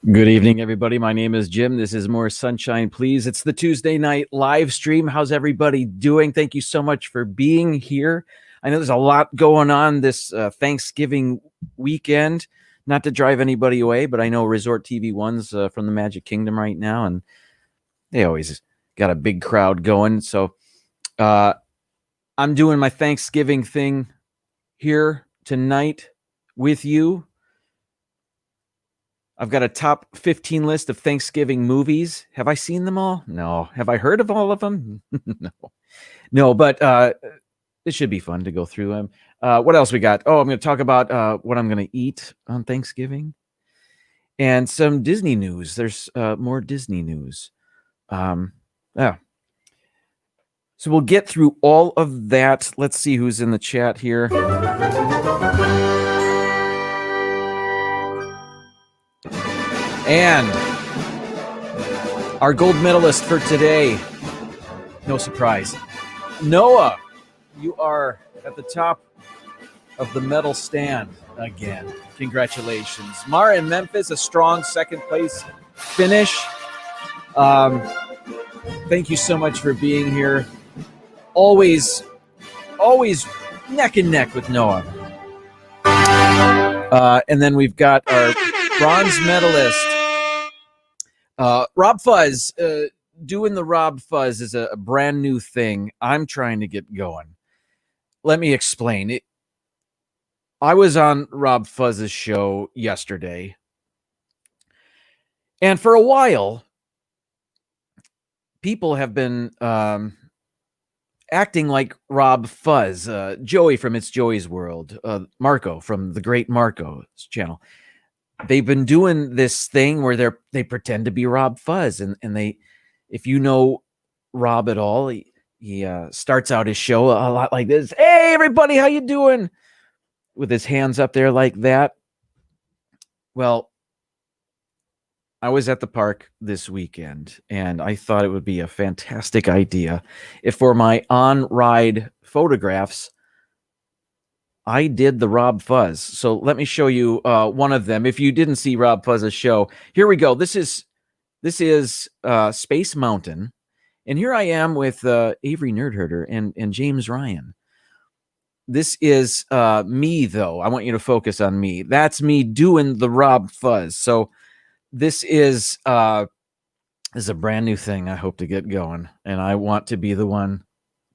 Good evening, everybody. My name is Jim. This is More Sunshine, Please. It's the Tuesday night live stream. How's everybody doing? Thank you so much for being here. I know there's a lot going on this Thanksgiving weekend. Not to drive anybody away, but I know Resort TV One's from the Magic Kingdom right now, and they always got a big crowd going. So I'm doing my Thanksgiving thing here tonight with you. I've got a top 15 list of Thanksgiving movies. Have I seen them all? No. Have I heard of all of them? No, but it should be fun to go through them. What else we got? Oh, I'm going to talk about what I'm going to eat on Thanksgiving and some Disney news. There's more Disney news. Yeah. So we'll get through all of that. Let's see who's in the chat here. And our gold medalist for today, no surprise, Noah, you are at the top of the medal stand again. Congratulations. Mara in Memphis, a strong second place finish. Thank you so much for being here. Always neck and neck with Noah. And then we've got our bronze medalist, Rob Fuzz. Doing the Rob Fuzz is a brand new thing I'm trying to get going. Let me explain. I was on Rob Fuzz's show yesterday, and for a while, people have been acting like Rob Fuzz, Joey from It's Joey's World, Marco from the Great Marco's channel. They've been doing this thing where they pretend to be Rob Fuzz, and they, if you know Rob at all, he starts out his show a lot like this. Hey, everybody, how you doing? With his hands up there like that. Well, I was at the park this weekend, and I thought it would be a fantastic idea if for my on-ride photographs, I did the Rob Fuzz. So let me show you one of them. If you didn't see Rob Fuzz's show, here we go. This is Space Mountain, and here I am with Avery Nerdherder and James Ryan. This is me, though. I want you to focus on me. That's me doing the Rob Fuzz. So this is a brand new thing I hope to get going, and I want to be the one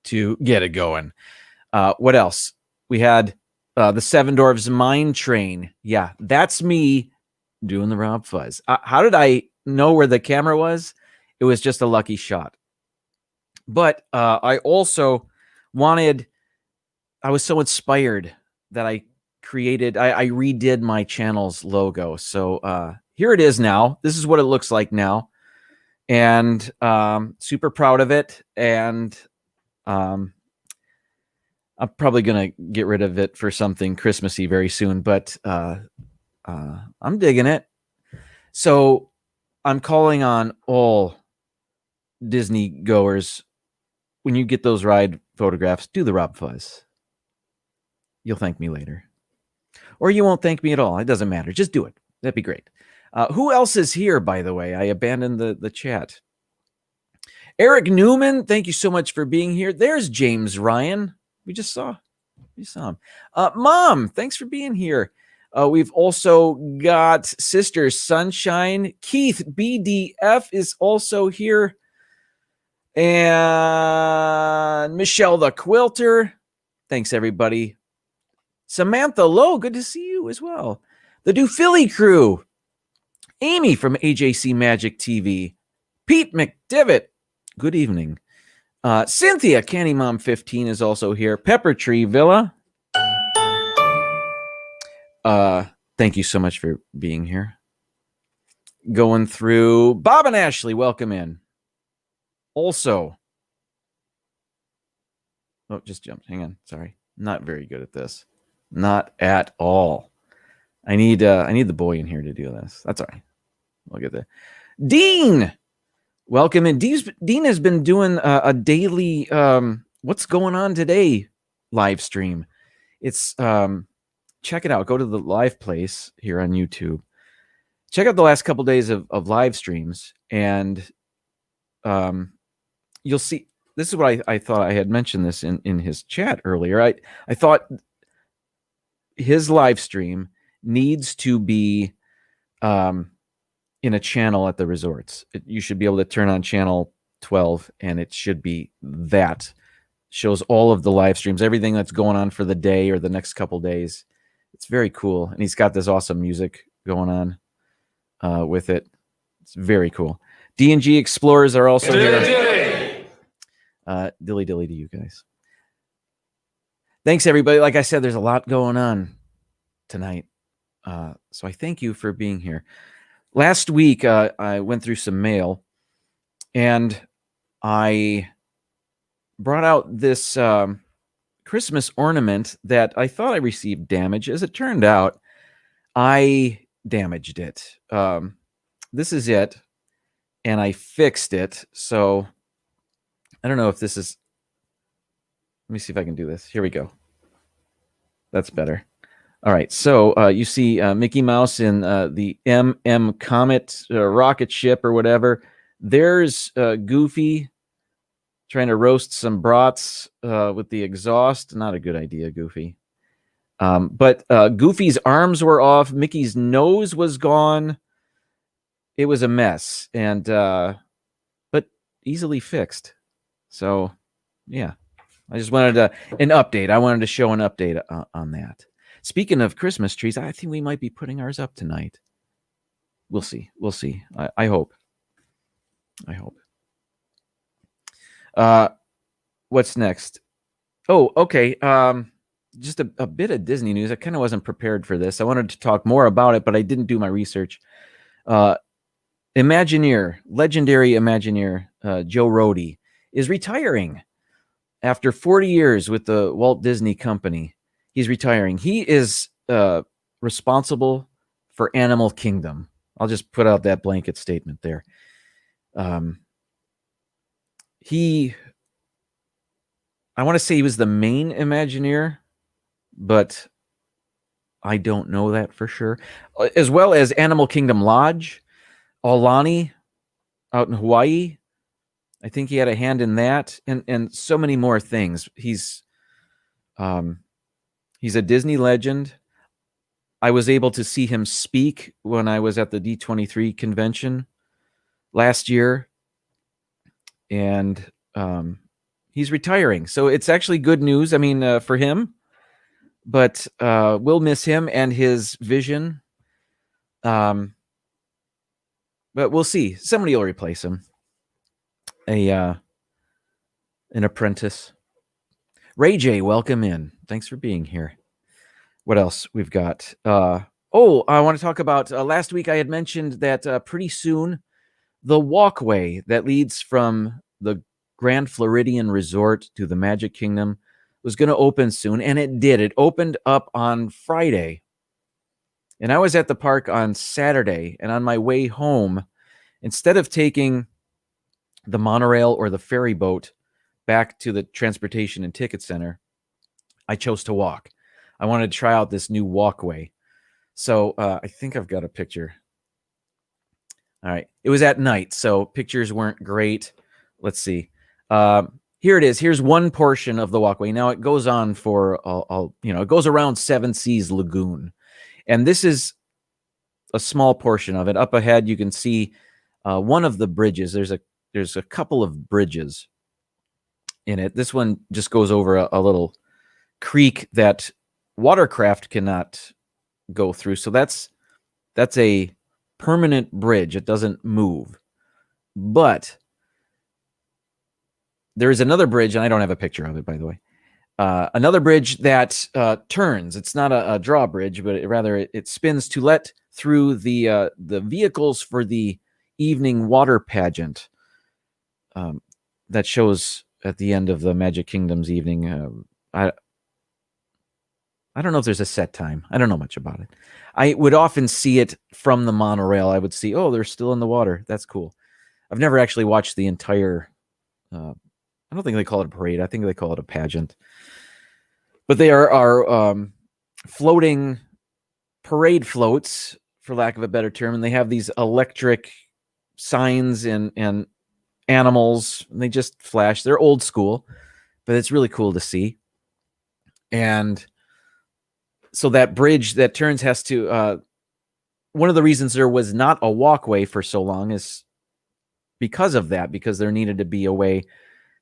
to get it going. What else? We had the Seven Dwarfs Mine Train. Yeah, that's me doing the Rob Fuzz. How did I know where the camera was? It was just a lucky shot. But I also wanted, I was so inspired that I redid my channel's logo. So here it is now. This is what it looks like now. And super proud of it. And I'm probably going to get rid of it for something Christmassy very soon, but I'm digging it. So I'm calling on all Disney goers. When you get those ride photographs, do the Rob Fuzz. You'll thank me later. Or you won't thank me at all. It doesn't matter. Just do it. That'd be great. Who else is here, by the way? I abandoned the chat. Eric Newman, thank you so much for being here. There's James Ryan. We saw him. Mom, thanks for being here. We've also got Sister Sunshine. Keith BDF is also here. And Michelle the Quilter. Thanks, everybody. Samantha Lowe, good to see you as well. The Do Philly crew. Amy from AJC Magic TV. Pete McDivitt, good evening. Cynthia, Candy Mom 15 is also here. Pepper Tree Villa. Thank you so much for being here. Going through Bob and Ashley, welcome in. Also, oh, just jumped. Hang on. Sorry. Not very good at this. Not at all. I need the boy in here to do this. That's all right. We'll get there. Dean, welcome in. Dean has been doing a daily what's going on today live stream. It's check it out. Go to the live place here on YouTube. check out the last couple days of live streams, and you'll see. This is what I thought. I had mentioned this in his chat earlier. I thought his live stream needs to be in a channel at the resorts. You should be able to turn on channel 12, and it should be that. Shows all of the live streams, everything that's going on for the day or the next couple days. It's very cool, and he's got this awesome music going on with it. It's very cool. D&G Explorers are also here. Dilly dilly to you guys. Thanks, everybody. Like I said, there's a lot going on tonight. So I thank you for being here. Last week, I went through some mail, and I brought out this Christmas ornament that I thought I received damage. As it turned out, I damaged it. This is it, and I fixed it. So I don't know if this is... Let me see if I can do this. Here we go. That's better. All right, so you see Mickey Mouse in the MM Comet rocket ship or whatever. There's Goofy trying to roast some brats with the exhaust. Not a good idea, Goofy. But Goofy's arms were off. Mickey's nose was gone. It was a mess, and but easily fixed. So, yeah. I just wanted an update. I wanted to show an update on that. Speaking of Christmas trees, I think we might be putting ours up tonight. We'll see. We'll see. I hope. I hope. What's next? Oh, okay. Just a bit of Disney news. I kind of wasn't prepared for this. I wanted to talk more about it, but I didn't do my research. Imagineer, legendary Imagineer, Joe Rohde, is retiring after 40 years with the Walt Disney Company. He's retiring. He is responsible for Animal Kingdom. I'll just put out that blanket statement there. I want to say he was the main Imagineer, but I don't know that for sure. As well as Animal Kingdom Lodge, Aulani out in Hawaii. I think he had a hand in that, and so many more things. He's a Disney legend. I was able to see him speak when I was at the D23 convention last year, and he's retiring. So it's actually good news. I mean, for him, but we'll miss him and his vision. But we'll see. Somebody will replace him. An apprentice. Ray J, welcome in. Thanks for being here. What else we've got? I want to talk about last week I had mentioned that pretty soon the walkway that leads from the Grand Floridian Resort to the Magic Kingdom was going to open soon, and it did. It opened up on Friday. And I was at the park on Saturday, and on my way home, instead of taking the monorail or the ferry boat back to the Transportation and Ticket Center, I chose to walk. I wanted to try out this new walkway. So I think I've got a picture. All right. It was at night, so pictures weren't great. Let's see. Here it is. Here's one portion of the walkway. Now it goes on for, it goes around Seven Seas Lagoon. And this is a small portion of it. Up ahead, you can see one of the bridges. There's a couple of bridges in it. This one just goes over a little creek that watercraft cannot go through. So that's a permanent bridge. It doesn't move. But there is another bridge, and I don't have a picture of it, by the way. Another bridge that turns. It's not a drawbridge, but rather it spins to let through the vehicles for the evening water pageant that shows at the end of the Magic Kingdom's evening. I don't know if there's a set time. I don't know much about it. I would often see it from the monorail. I would see, oh, they're still in the water. That's cool. I've never actually watched the entire... I don't think they call it a parade. I think they call it a pageant. But they are floating parade floats for lack of a better term, and they have these electric signs and animals, and they just flash. They're old school, but it's really cool to see. And so that bridge that turns has to, one of the reasons there was not a walkway for so long is because of that, because there needed to be a way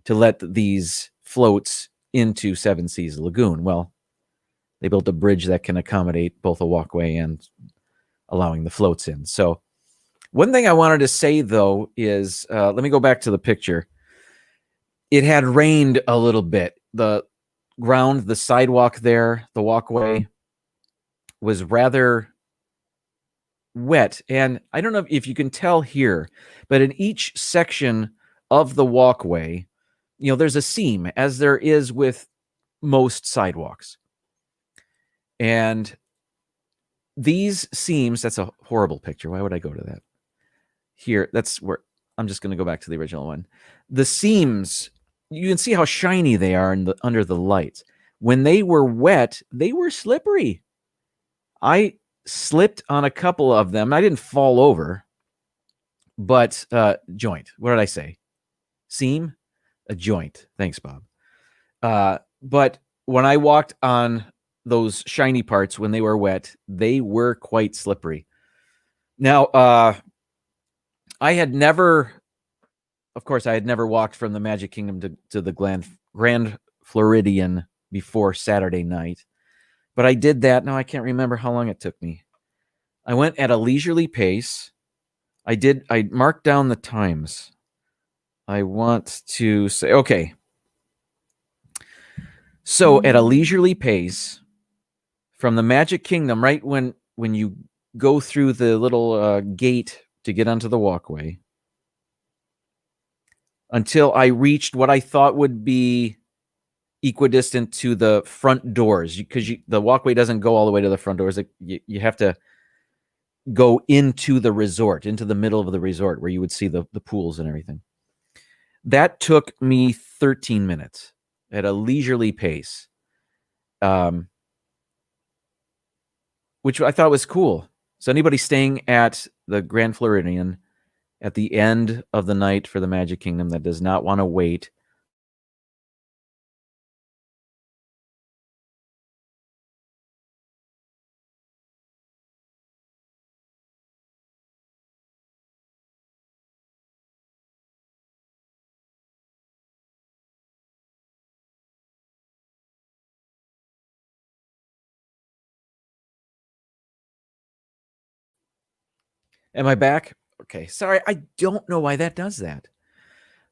to let these floats into Seven Seas Lagoon. Well, they built a bridge that can accommodate both a walkway and allowing the floats in. So one thing I wanted to say, though, is let me go back to the picture. It had rained a little bit. The ground, the sidewalk there, the walkway was rather wet. And I don't know if you can tell here, but in each section of the walkway, there's a seam, as there is with most sidewalks. And these seams, that's a horrible picture. Why would I go to that? Here, that's where I'm just going to go back to the original one. The seams, you can see how shiny they are under the lights. When they were wet, they were slippery. I slipped on a couple of them. I didn't fall over, but joint. What did I say? Seam? A joint. Thanks, Bob. But when I walked on those shiny parts when they were wet, they were quite slippery. Now, I had never walked from the Magic Kingdom to the Grand Floridian before Saturday night, but I did that. Now I can't remember how long it took me. I went at a leisurely pace. I marked down the times. I want to say, okay. So at a leisurely pace from the Magic Kingdom, right when you go through the little gate to get onto the walkway, until I reached what I thought would be equidistant to the front doors, because the walkway doesn't go all the way to the front doors. You have to go into the resort, into the middle of the resort where you would see the pools and everything. That took me 13 minutes at a leisurely pace, which I thought was cool. So anybody staying at the Grand Floridian at the end of the night for the Magic Kingdom that does not want to wait, am I back? Okay, sorry, I don't know why that does that.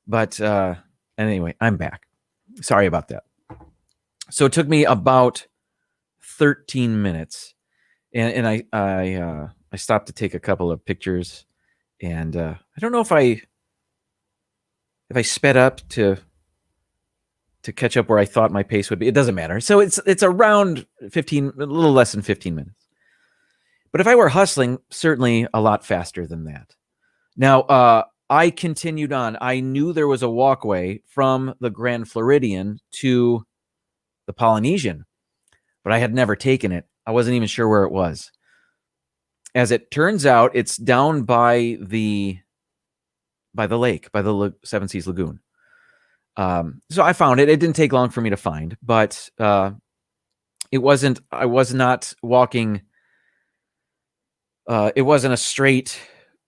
But anyway, I'm back. Sorry about that. So it took me about 13 minutes, and I stopped to take a couple of pictures, and I don't know if I sped up to catch up where I thought my pace would be. It doesn't matter. So it's around 15, a little less than 15 minutes. But if I were hustling, certainly a lot faster than that. Now, I continued on. I knew there was a walkway from the Grand Floridian to the Polynesian, but I had never taken it. I wasn't even sure where it was. As it turns out, it's down by the lake, by the Seven Seas Lagoon. So I found it. It didn't take long for me to find, but I was not walking. It wasn't a straight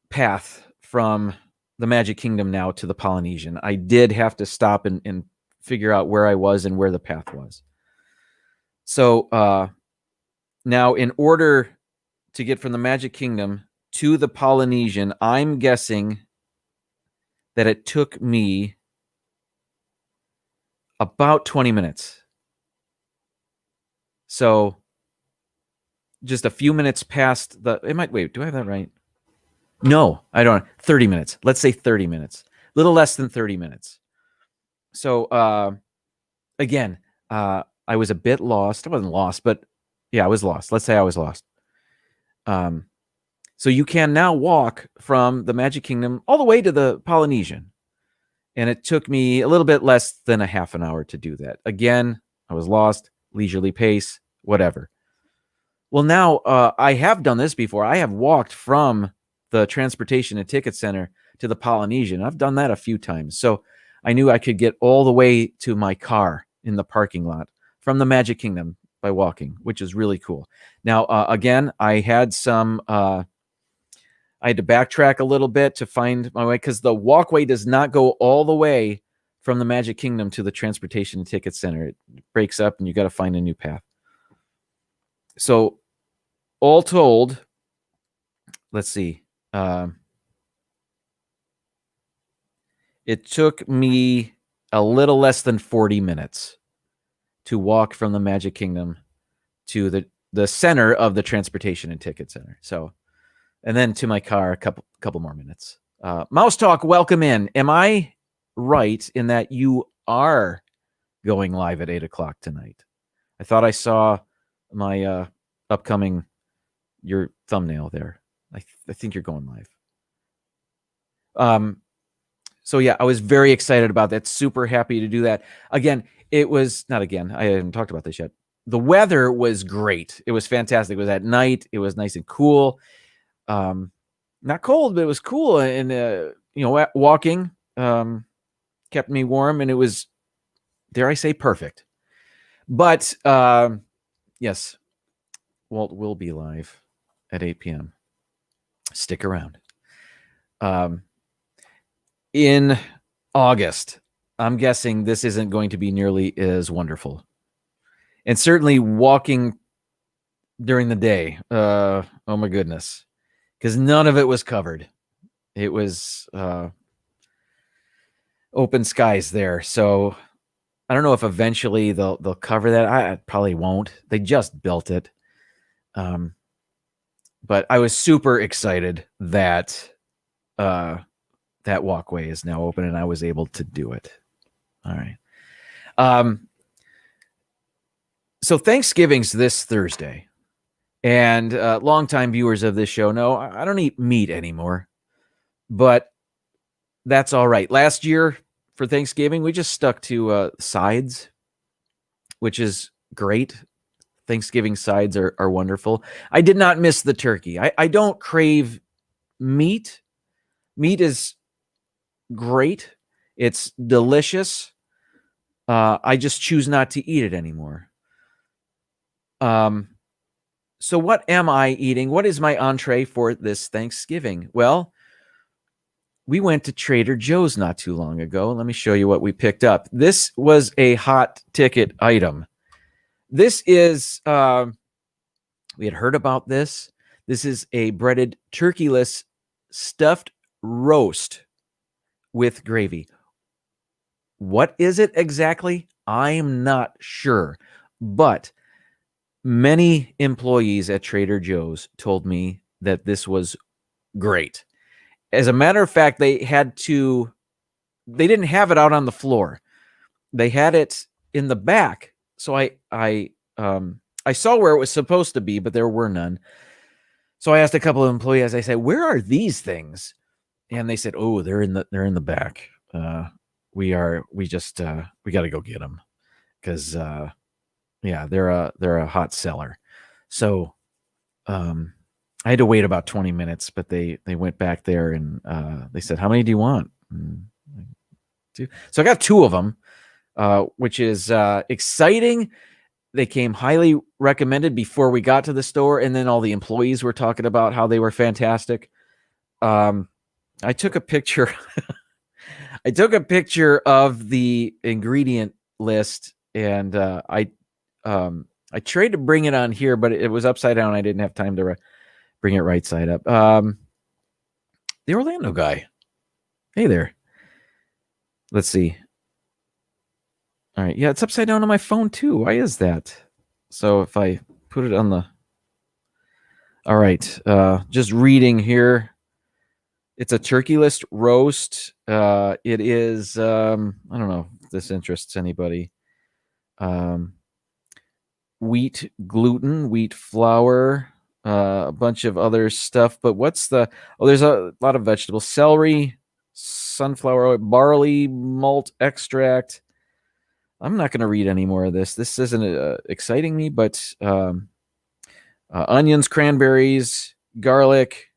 path from the Magic Kingdom now to the Polynesian. I did have to stop and figure out where I was and where the path was. So now, in order to get from the Magic Kingdom to the Polynesian, I'm guessing that it took me about 20 minutes. So just a few minutes past wait, do I have that right? No, I don't. 30 minutes. Let's say 30 minutes. A little less than 30 minutes. So again, I was a bit lost. I wasn't lost, but yeah, I was lost. Let's say I was lost. So you can now walk from the Magic Kingdom all the way to the Polynesian. And it took me a little bit less than a half an hour to do that. Again, I was lost, leisurely pace, whatever. Well, now I have done this before. I have walked from the transportation and ticket center to the Polynesian. I've done that a few times. So I knew I could get all the way to my car in the parking lot from the Magic Kingdom by walking, which is really cool. Now, again, I had I had to backtrack a little bit to find my way because the walkway does not go all the way from the Magic Kingdom to the transportation and ticket center. It breaks up and you got to find a new path. So all told, let's see. It took me a little less than 40 minutes to walk from the Magic Kingdom to the center of the transportation and ticket center. So, and then to my car, a couple more minutes. Mouse Talk, welcome in. Am I right in that you are going live at 8:00 tonight? I thought I saw my upcoming your thumbnail there. I think you're going live. So yeah, I was very excited about that. Super happy to do that. Again, it was not again. I haven't talked about this yet. The weather was great. It was fantastic. It was at night. It was nice and cool. Not cold, but it was cool. And walking kept me warm, and it was, dare I say, perfect. But yes, Walt will be live at 8 p.m. Stick around. In August, I'm guessing this isn't going to be nearly as wonderful. And certainly walking during the day, oh my goodness, because none of it was covered. It was open skies there. So I don't know if eventually they'll cover that. I probably won't. They just built it. But I was super excited that that walkway is now open and I was able to do it. All right. So Thanksgiving's this Thursday, and longtime viewers of this show know I don't eat meat anymore, but that's all right. Last year for Thanksgiving, we just stuck to sides, which is great. Thanksgiving sides are wonderful. I did not miss the turkey. I don't crave meat. Meat is great. It's delicious. I just choose not to eat it anymore. So what am I eating? What is my entree for this Thanksgiving? Well, we went to Trader Joe's not too long ago. Let me show you what we picked up. This was a hot ticket item. This is, we had heard about this. This is a breaded turkeyless stuffed roast with gravy. What is it exactly? I'm not sure, but many employees at Trader Joe's told me that this was great. As a matter of fact, they didn't have it out on the floor. They had it in the back. So I saw where it was supposed to be, but there were none. So I asked a couple of employees, I said, "Where are these things?" And they said, "Oh, they're in the back. We got to go get them because yeah, they're a hot seller." So I had to wait about 20 minutes, but they went back there and they said, "How many do you want?" Two. So I got 2 of them, which is exciting. They came highly recommended before we got to the store, and then all the employees were talking about how they were fantastic. I took a picture. I took a picture of the ingredient list, and I tried to bring it on here, but it was upside down. I didn't have time to bring it right side up. The Orlando guy. Hey there. Let's see. All right. Yeah, it's upside down on my phone too. Why is that? So if I put it on the... All right. Just reading here. It's a turkeyless roast. It is, I don't know if this interests anybody. Wheat gluten, wheat flour, a bunch of other stuff. But there's a lot of vegetables. Celery, sunflower oil, barley, malt extract. I'm not going to read any more of this. This isn't exciting me, but onions, cranberries, garlic,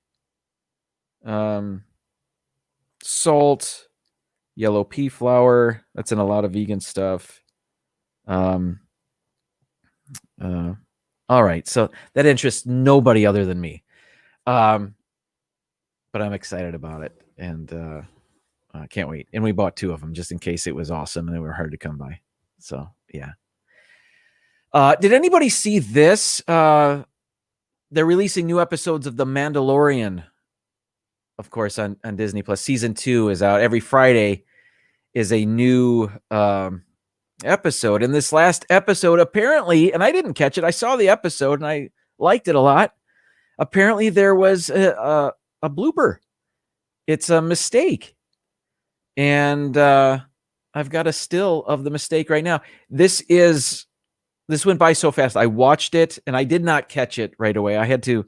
salt, yellow pea flour. That's in a lot of vegan stuff. All right, so that interests nobody other than me. But I'm excited about it, and I can't wait. And we bought 2 of them just in case it was awesome and they were hard to come by. So yeah. Did anybody see this? They're releasing new episodes of The Mandalorian, of course, on Disney Plus. Season 2 is out. Every Friday is a new episode. And this last episode, apparently, and I didn't catch it. I saw the episode and I liked it a lot. Apparently, there was a blooper. It's a mistake. And I've got a still of the mistake right now. This went by so fast. I watched it and I did not catch it right away. I had to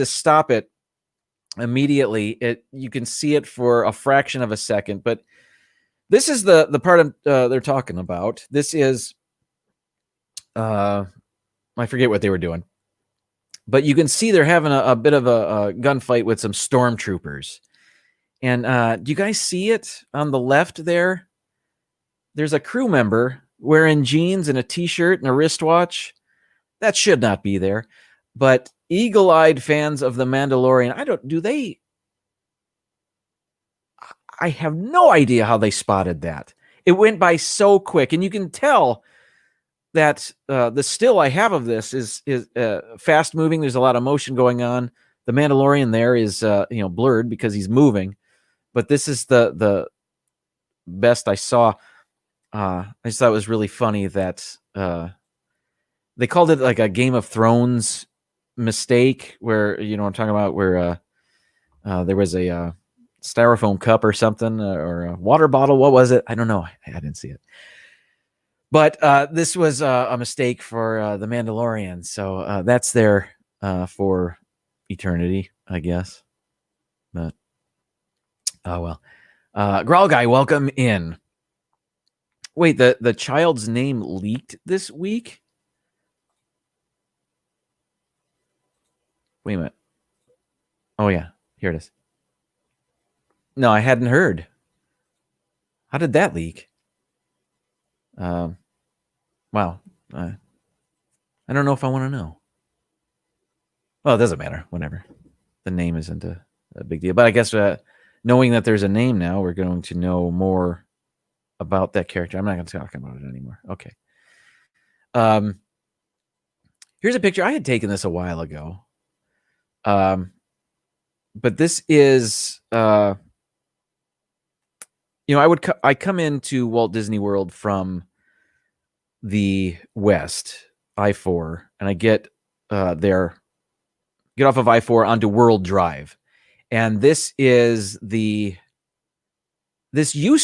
stop it immediately. You can see it for a fraction of a second, but this is the part they're talking about. This is I forget what they were doing, but you can see they're having a bit of a gunfight with some stormtroopers. And do you guys see it on the left there? There's a crew member wearing jeans and a t-shirt and a wristwatch. That should not be there. But eagle-eyed fans of The Mandalorian, I have no idea how they spotted that. It went by so quick. And you can tell that the still I have of this is fast moving. There's a lot of motion going on. The Mandalorian there is blurred because he's moving. But this is the best I saw. I just thought it was really funny that they called it like a Game of Thrones mistake, where I'm talking about, where there was a styrofoam cup or something, or a water bottle. What was it? I don't know. I didn't see it. But this was a mistake for The Mandalorian. So that's there for eternity, I guess. But oh well. Growl Guy, welcome in. Wait, the child's name leaked this week? Wait a minute. Oh yeah, here it is. No, I hadn't heard. How did that leak? Wow. I don't know if I want to know. Well, it doesn't matter. Whatever. The name isn't a big deal. But I guess knowing that there's a name now, we're going to know more about that character. I'm not going to talk about it anymore. Okay. Here's a picture. I had taken this a while ago. But this is, I come into Walt Disney World from the west, I-4, and I get off of I-4 onto World Drive. And this used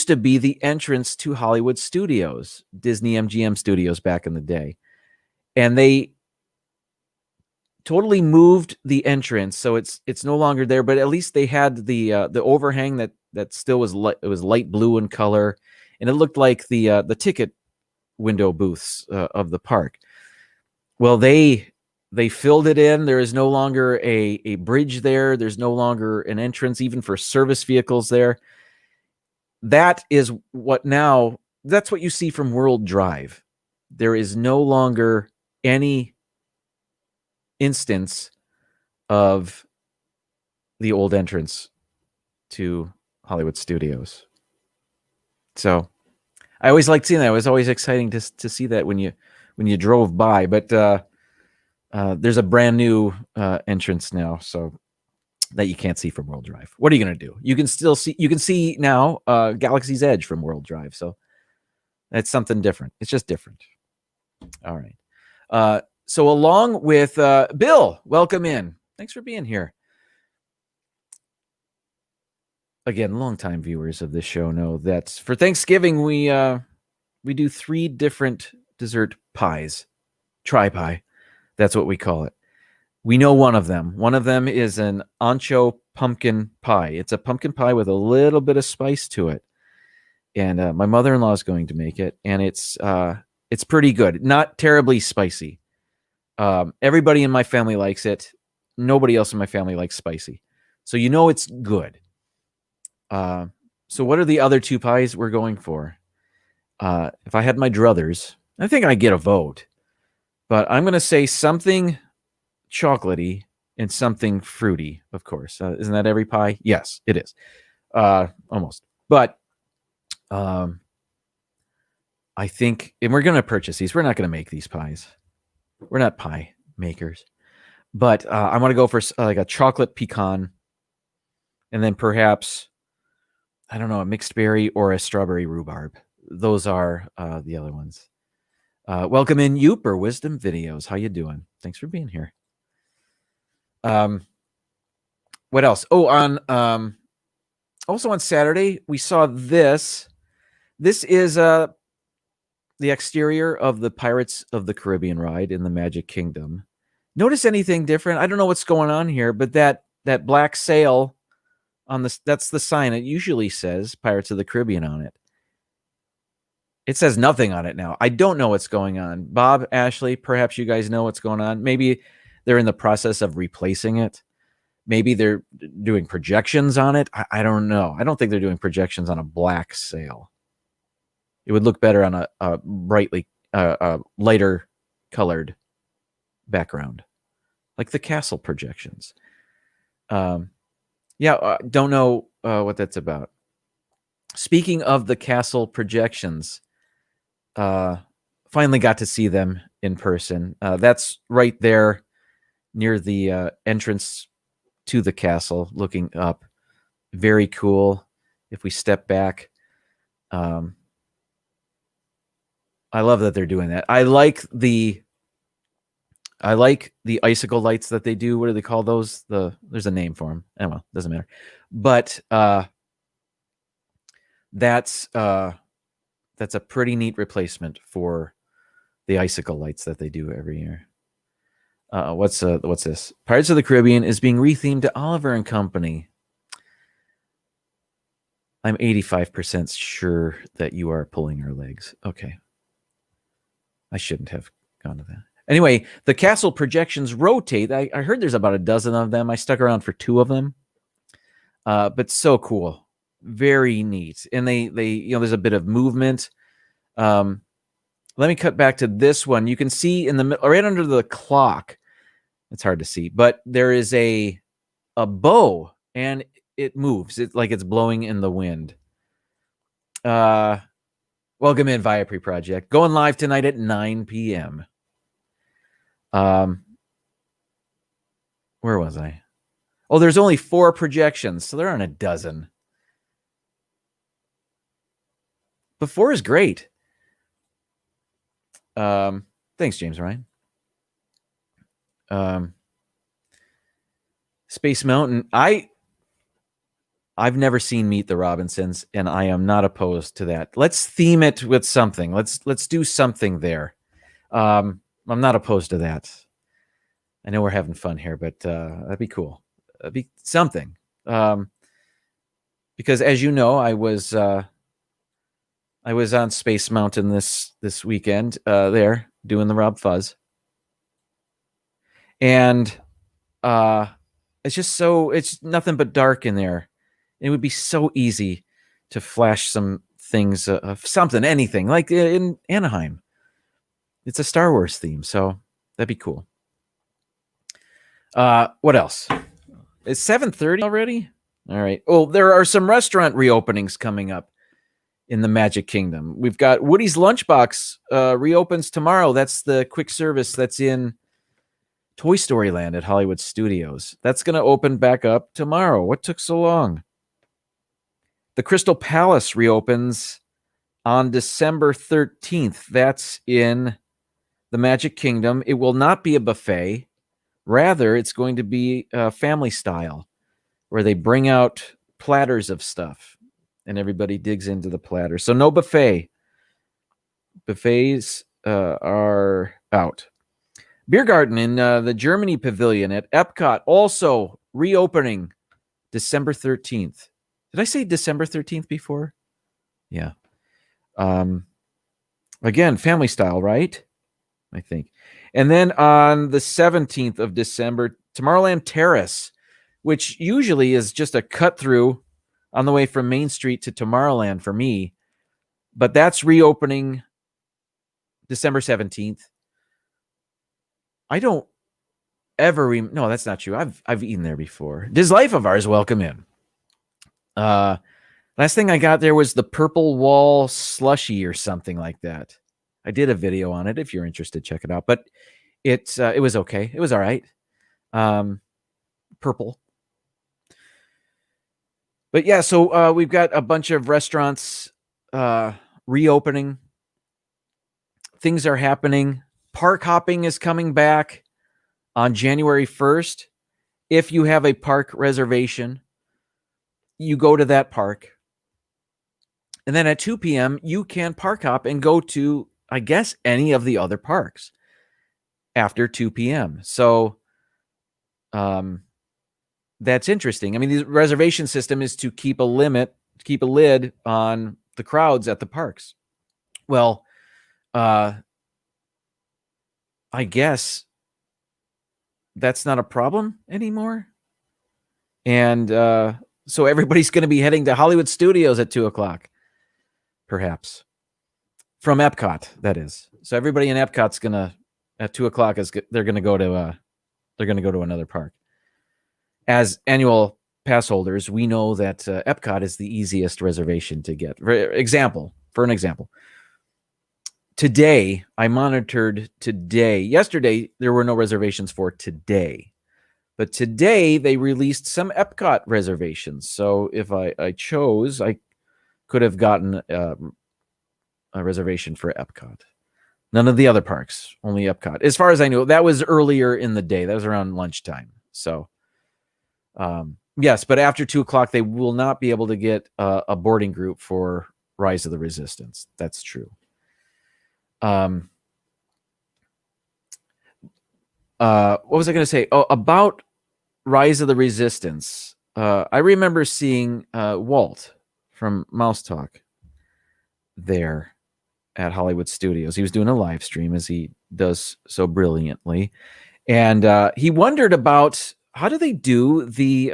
to be the entrance to Hollywood Studios, Disney MGM Studios back in the day. And they totally moved the entrance, so it's no longer there, but at least they had the overhang that still was light blue in color, and it looked like the ticket window booths of the park. Well, they filled it in. There is no longer a bridge there. There's no longer an entrance even for service vehicles there. That's what you see from World Drive. There is no longer any instance of the old entrance to Hollywood Studios. So I always liked seeing that. It was always exciting to see that when you drove by. But there's a brand new entrance now, so that you can't see from World Drive. What are you going to do? You can see now Galaxy's Edge from World Drive. So that's something different. It's just different. All right. So along with Bill, welcome in. Thanks for being here. Again, longtime viewers of this show know that for Thanksgiving we do 3 different dessert pies. Tri-pie. That's what we call it. We know one of them. One of them is an ancho pumpkin pie. It's a pumpkin pie with a little bit of spice to it. And my mother-in-law is going to make it, and it's pretty good. Not terribly spicy. Everybody in my family likes it. Nobody else in my family likes spicy. So you know it's good. So what are the other two pies we're going for? If I had my druthers, I think I get a vote. But I'm going to say something chocolatey and something fruity, of course. Isn't that every pie? Yes, it is. Almost. But I think, and we're going to purchase these. We're not going to make these pies. We're not pie makers. But I want to go for like a chocolate pecan, and then perhaps, I don't know, a mixed berry or a strawberry rhubarb. Those are the other ones. Welcome in, Youper Wisdom Videos. How you doing? Thanks for being here. What else? Oh, on also on Saturday we saw this. This is the exterior of the Pirates of the Caribbean ride in the Magic Kingdom. Notice anything different? I don't know what's going on here, but that black sail on this, that's the sign. It usually says Pirates of the Caribbean on it. It says nothing on it now. I don't know what's going on. Bob, Ashley, perhaps you guys know what's going on. Maybe they're in the process of replacing it. Maybe they're doing projections on it. I don't know. I don't think they're doing projections on a black sail. It would look better on a brightly lighter colored background, like the castle projections. Don't know what that's about. Speaking of the castle projections, finally got to see them in person. That's right there near the entrance to the castle, looking up. Very cool. If we step back, I love that they're doing that. I like the icicle lights that they do. What do they call those? There's a name for them. Well, doesn't matter. But that's a pretty neat replacement for the icicle lights that they do every year. What's this? Pirates of the Caribbean is being rethemed to Oliver and Company. I'm 85% sure that you are pulling our legs. Okay. I shouldn't have gone to that. Anyway, the castle projections rotate. I heard there's about a dozen of them. I stuck around for 2 of them. But so cool. Very neat. And they there's a bit of movement. Let me cut back to this one. You can see in the right under the clock. It's hard to see, but there is a bow and it moves. It's like it's blowing in the wind. Welcome in, Viapre Project. Going live tonight at 9 p.m. Where was I? Oh, there's only 4 projections, so there aren't a dozen. But 4 is great. Thanks, James Ryan. Space Mountain. I've never seen Meet the Robinsons, and I am not opposed to that. Let's theme it with something. Let's do something there. I'm not opposed to that. I know we're having fun here, but that'd be cool. That'd be something. Because as you know, I was on Space Mountain this weekend there doing the Rob Fuzz. And it's nothing but dark in there. It would be so easy to flash some things of something, anything, like in Anaheim. It's a Star Wars theme, so that'd be cool. What else? It's 7:30 already? All right. Oh, there are some restaurant reopenings coming up in the Magic Kingdom. We've got Woody's Lunchbox reopens tomorrow. That's the quick service that's in Toy Story Land at Hollywood Studios. That's going to open back up tomorrow. What took so long? The Crystal Palace reopens on December 13th. That's in the Magic Kingdom. It will not be a buffet. Rather, it's going to be family style, where they bring out platters of stuff and everybody digs into the platter. So no buffet. Buffets are out. Beer Garden in the Germany Pavilion at Epcot also reopening December 13th. Did I say December 13th before? Yeah. Again, family style, right? I think. And then on the 17th of December, Tomorrowland Terrace, which usually is just a cut through on the way from Main Street to Tomorrowland for me. But that's reopening December 17th. I don't ever no, that's not true. I've eaten there before. This Life of Ours, welcome in. Last thing I got there was the Purple Wall Slushy or something like that. I did a video on it. If you're interested, check it out. But it was okay. It was all right. Purple. But yeah, so we've got a bunch of restaurants reopening. Things are happening. Park hopping is coming back on January 1st. If you have a park reservation, you go to that park. And then at 2 p.m., you can park hop and go to, I guess, any of the other parks after 2 p.m. So that's interesting. I mean, the reservation system is to keep a lid on the crowds at the parks. Well, I guess that's not a problem anymore. And so everybody's going to be heading to Hollywood Studios at 2 o'clock, perhaps. From Epcot, that is. So everybody in Epcot's going to, at 2 o'clock, they're going to go to another park. As annual pass holders, we know that Epcot is the easiest reservation to get. For an example, today, I monitored today. Yesterday, there were no reservations for today. But today, they released some Epcot reservations. So if I chose, I could have gotten a reservation for Epcot. None of the other parks, only Epcot. As far as I know, that was earlier in the day. That was around lunchtime. So, yes, but after 2 o'clock, they will not be able to get a boarding group for Rise of the Resistance. That's true. What was I going to say? Oh, about Rise of the Resistance. I remember seeing Walt from Mouse Talk there at Hollywood Studios. He was doing a live stream, as he does so brilliantly. And he wondered about, how do they do the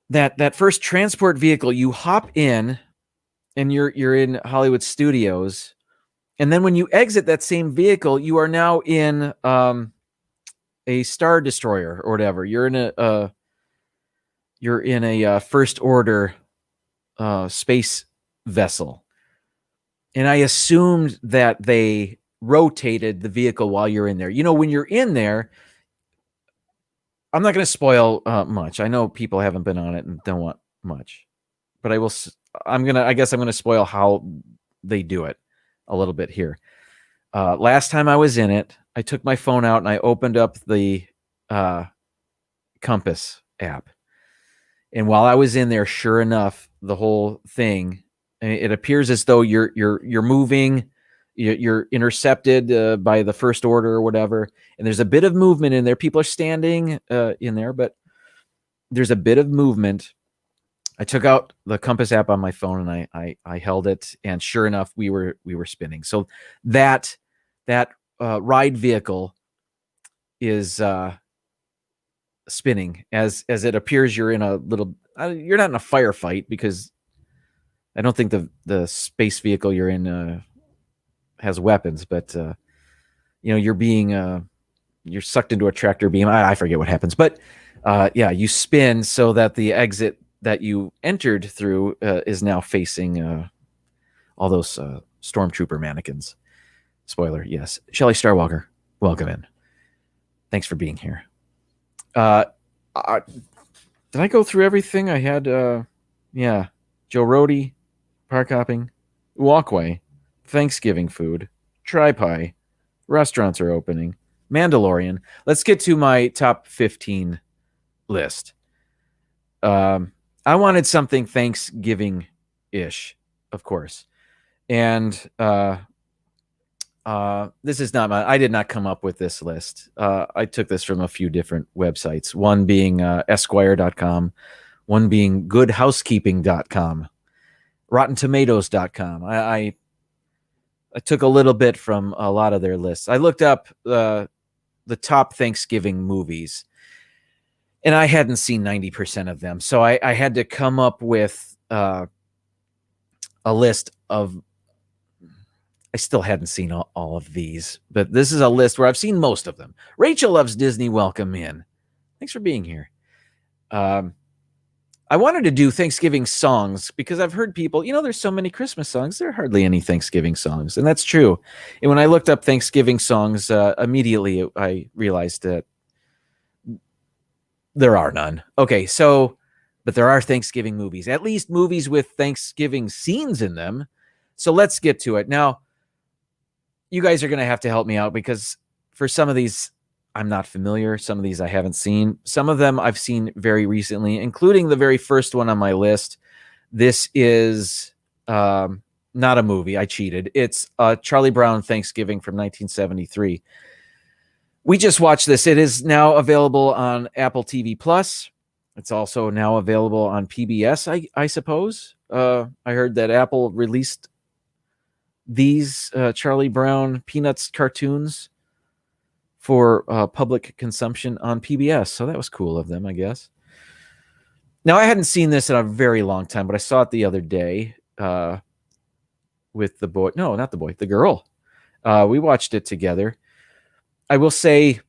that first transport vehicle? You hop in and you're in Hollywood Studios. And then when you exit that same vehicle, you are now in a Star Destroyer or whatever. You're in a First Order space vessel. And I assumed that they rotated the vehicle while you're in there. You know, when you're in there, I'm not going to spoil much. I know people haven't been on it and don't want much, but I guess I'm going to spoil how they do it a little bit here. Last time I was in it, I took my phone out and I opened up the Compass app. And while I was in there, sure enough, the whole thing, it appears as though you're moving, you're intercepted by the First Order or whatever. And there's a bit of movement in there. People are standing in there, but there's a bit of movement. I took out the Compass app on my phone and I held it, and sure enough, we were spinning. So that ride vehicle is spinning as it appears you're in a little. You're not in a firefight, because I don't think the space vehicle you're in has weapons, but you're being you're sucked into a tractor beam. I forget what happens, but yeah, you spin so that the exit that you entered through is now facing all those stormtrooper mannequins. Spoiler, yes. Shelley Starwalker, welcome in. Thanks for being here. Did I go through everything? I had, yeah, Joe Rody, park hopping, walkway, Thanksgiving food, tri-pie, restaurants are opening, Mandalorian. Let's get to my top 15 list. I wanted something Thanksgiving-ish, of course. And this is not I did not come up with this list. I took this from a few different websites, one being Esquire.com, one being goodhousekeeping.com, RottenTomatoes.com. I took a little bit from a lot of their lists. I looked up the top Thanksgiving movies, and I hadn't seen 90% of them. So I had to come up with a list of, I still hadn't seen all of these, but this is a list where I've seen most of them. Rachel Loves Disney, welcome in. Thanks for being here. I wanted to do Thanksgiving songs because I've heard people, there's so many Christmas songs. There are hardly any Thanksgiving songs. And that's true. And when I looked up Thanksgiving songs, immediately I realized that there are none. Okay, but there are Thanksgiving movies, at least movies with Thanksgiving scenes in them. So let's get to it. Now, you guys are going to have to help me out because for some of these, I'm not familiar. Some of these I haven't seen. Some of them I've seen very recently, including the very first one on my list. This is not a movie. I cheated. It's Charlie Brown Thanksgiving from 1973. We just watched this. It is now available on Apple TV Plus. It's also now available on PBS, I suppose. I heard that Apple released these Charlie Brown Peanuts cartoons for public consumption on PBS. So that was cool of them, I guess. Now, I hadn't seen this in a very long time, but I saw it the other day with the boy. No, not the boy, the girl. We watched it together. I will say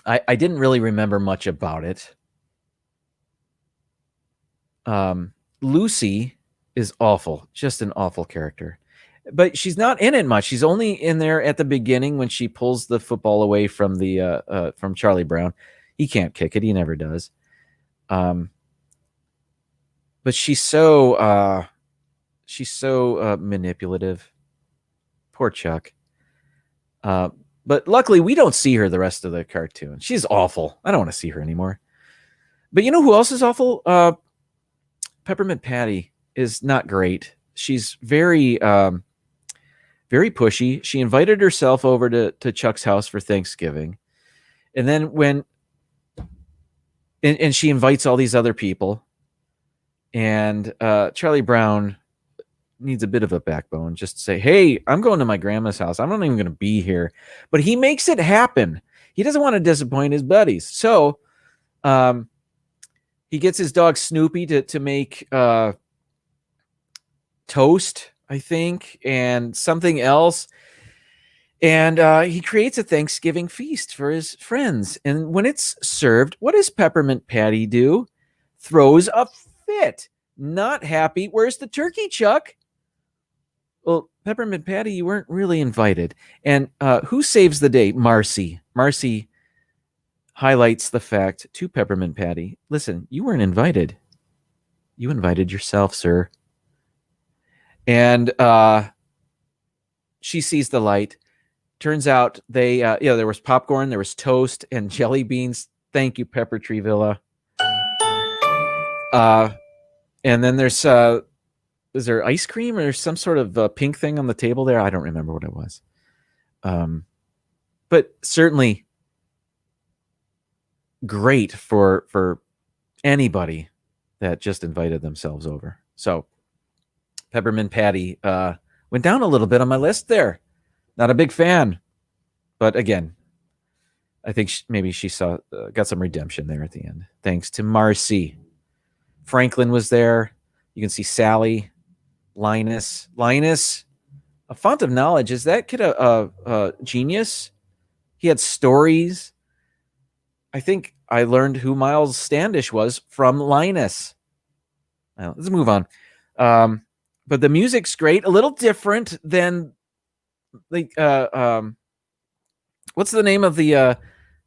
I didn't really remember much about it. Lucy is awful, just an awful character. But she's not in it much. She's only in there at the beginning when she pulls the football away from from Charlie Brown. He can't kick it. He never does. But she's so manipulative. Poor Chuck. But luckily, we don't see her the rest of the cartoon. She's awful. I don't want to see her anymore. But you know who else is awful? Peppermint Patty is not great. She's very very pushy. She invited herself over to Chuck's house for Thanksgiving. And then and she invites all these other people. And Charlie Brown needs a bit of a backbone just to say, hey, I'm going to my grandma's house. I'm not even going to be here. But he makes it happen. He doesn't want to disappoint his buddies. So he gets his dog Snoopy to make toast, I think, and something else. And he creates a Thanksgiving feast for his friends. And when it's served, what does Peppermint Patty do? Throws a fit. Not happy. Where's the turkey, Chuck? Well, Peppermint Patty, you weren't really invited. And who saves the day? Marcy. Marcy highlights the fact to Peppermint Patty, listen, you weren't invited. You invited yourself, sir. And she sees the light. Turns out there was popcorn, there was toast, and jelly beans. Thank you, Pepper Tree Villa. And then there's is there ice cream or some sort of pink thing on the table there? I don't remember what it was. But certainly great for anybody that just invited themselves over. So Peppermint Patty went down a little bit on my list there. Not a big fan, but again, I think maybe she got some redemption there at the end. Thanks to Marcy. Franklin was there. You can see Sally, Linus, a font of knowledge. Is that kid a genius? He had stories. I think I learned who Miles Standish was from Linus. Well, let's move on. But the music's great. A little different than what's the name of the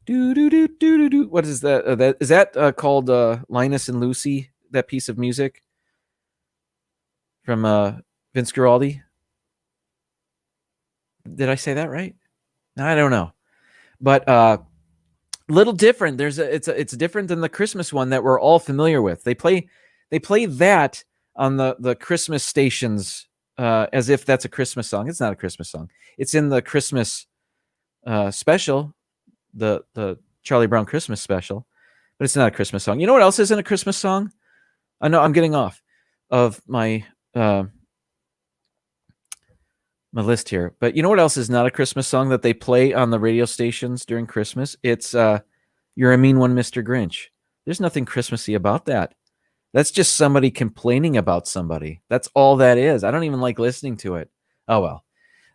what is that? Is that called Linus and Lucy? That piece of music from Vince Guaraldi. Did I say that right? I don't know, but a little different. It's different than the Christmas one that we're all familiar with. They play that on the Christmas stations as if that's a Christmas song. It's not a Christmas song. It's in the Christmas special, the Charlie Brown Christmas special, but it's not a Christmas song. You know what else isn't a Christmas song? I know I'm getting off of my my list here. But you know what else is not a Christmas song that they play on the radio stations during Christmas? It's You're a Mean One, Mr. Grinch. There's nothing Christmassy about that. That's just somebody complaining about somebody. That's all that is. I don't even like listening to it. Oh, well.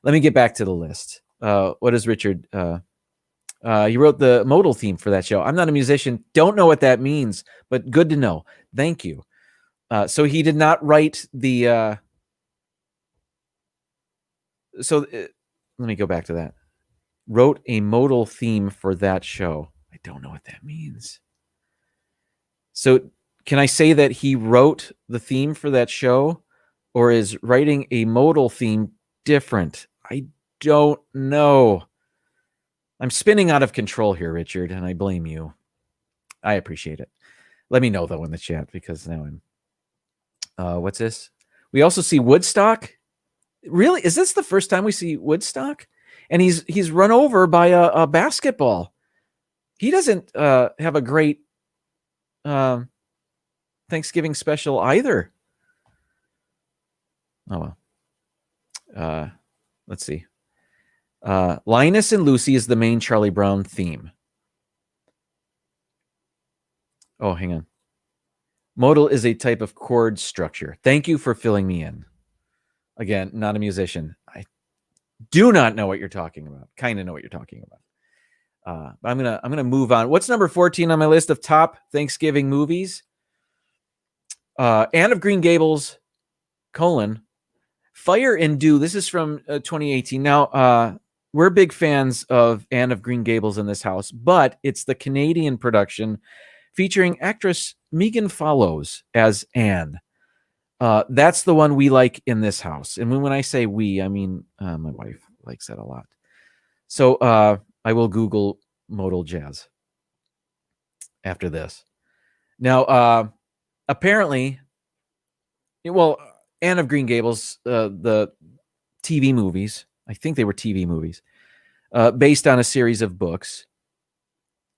Let me get back to the list. What is Richard? You wrote the modal theme for that show. I'm not a musician. Don't know what that means, but good to know. Thank you. So he did not write the... let me go back to that. Wrote a modal theme for that show. I don't know what that means. So can I say that he wrote the theme for that show, or is writing a modal theme different? I don't know. I'm spinning out of control here, Richard, and I blame you. I appreciate it. Let me know, though, in the chat, because now I'm... what's this? We also see Woodstock. Really? Is this the first time we see Woodstock? And he's run over by a basketball. He doesn't have a great Thanksgiving special either. Oh, well. Let's see. Linus and Lucy is the main Charlie Brown theme. Oh, hang on. Modal is a type of chord structure. Thank you for filling me in. Again, not a musician. I do not know what you're talking about. Kind of know what you're talking about. But I'm gonna move on. What's number 14 on my list of top Thanksgiving movies? Anne of Green Gables, Fire and Dew. This is from 2018. Now, we're big fans of Anne of Green Gables in this house, but it's the Canadian production featuring actress Megan Follows as Anne. That's the one we like in this house. And when I say we, I mean my wife likes that a lot. So I will Google modal jazz after this. Now, apparently, Anne of Green Gables, the TV movies, I think they were TV movies, based on a series of books.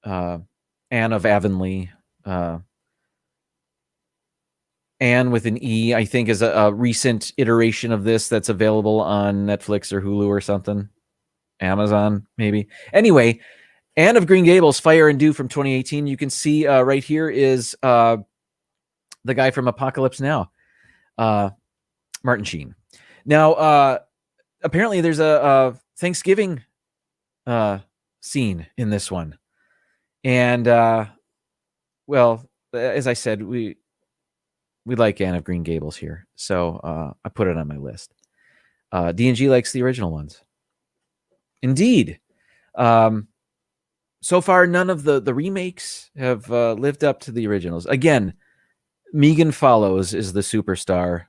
Anne of Avonlea, Anne with an E, I think, is a recent iteration of this that's available on Netflix or Hulu or something. Amazon, maybe. Anyway, Anne of Green Gables, Fire and Dew from 2018. You can see right here is the guy from Apocalypse Now, Martin Sheen. Now, apparently there's a Thanksgiving scene in this one. And, as I said, we like Anne of Green Gables here. So I put it on my list. D&G likes the original ones. Indeed. So far, none of the remakes have lived up to the originals. Again, Megan Follows is the superstar